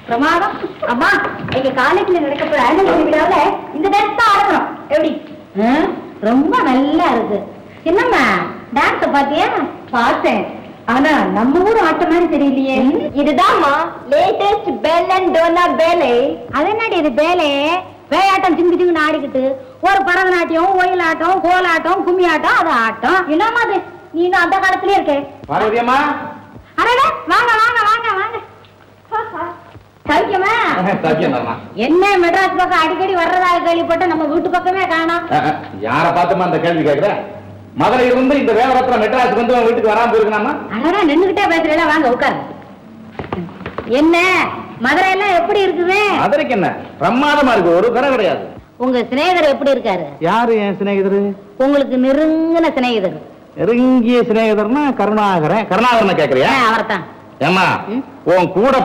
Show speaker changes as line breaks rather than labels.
பிரமாதம். அம்மா, எங்க காலேஜ்ல நடக்கப்போற ஆனுவல் விழாவுல இந்த டான்ஸ் தான் ஆடணும். எப்படி? ரொம்ப நல்லா இருக்கு. என்னம்மா டான்ஸ் பாத்தியா? பார்த்தேன். ஆனா நம்ம ஊர் ஆட்டம் மாதிரி தெரியலையே. இதுதான்மா லேட்டஸ்ட் பெல் அண்ட் டோனா பேலே. அது என்னடி இது பேலே? வேயாட்டம் ஜிங்கு ஜிங்குன்னு ஆடிக்கிட்டு ஒரு பரதநாட்டியம், ஒயிலாட்டம், கோலாட்டம், கும்மி ஆட்டம், அது ஆட்டம். என்னமா அது? நீ இன்னும் அந்த காலத்திலே இருக்கே.
பார்வதியம்மா,
அரடா, வாங்க வாங்க வாங்க வாங்க. சௌக்கியமா? என்ன மெட்ராஸ் பக்கம் அடிக்கடி வர்றதாக கேள்விப்பட்ட நம்ம வீட்டு பக்கமே காணோம்.
யார பார்த்துமா அந்த கேள்வி கேட்கிற? மதுரையில இருந்து இந்த வேலைப்பத்திரம் மெட்ராஸுக்கு வந்து வீட்டுக்கு வராம போயிருக்கலாமா?
அடடா, நின்னுகிட்டே பேசுறீங்களா? வாங்க உட்காரு. என்ன மதுரை எல்லாம் எப்படி இருக்குது?
மதுரைக்கு என்ன பிரமாதமா இருக்கு, ஒரு குறை கிடையாது.
உங்க சிநேகிதர் எப்படி இருக்காரு?
யாரு என் சிநேகிதரு?
உங்களுக்கு நெருங்கின சிநேகிதர்.
நெருங்கிய சிநேகிதர்னா கருணாகரன். கருணாகரனை கேக்குறியா?
அவர்தான்.
ஏமா உன் கூட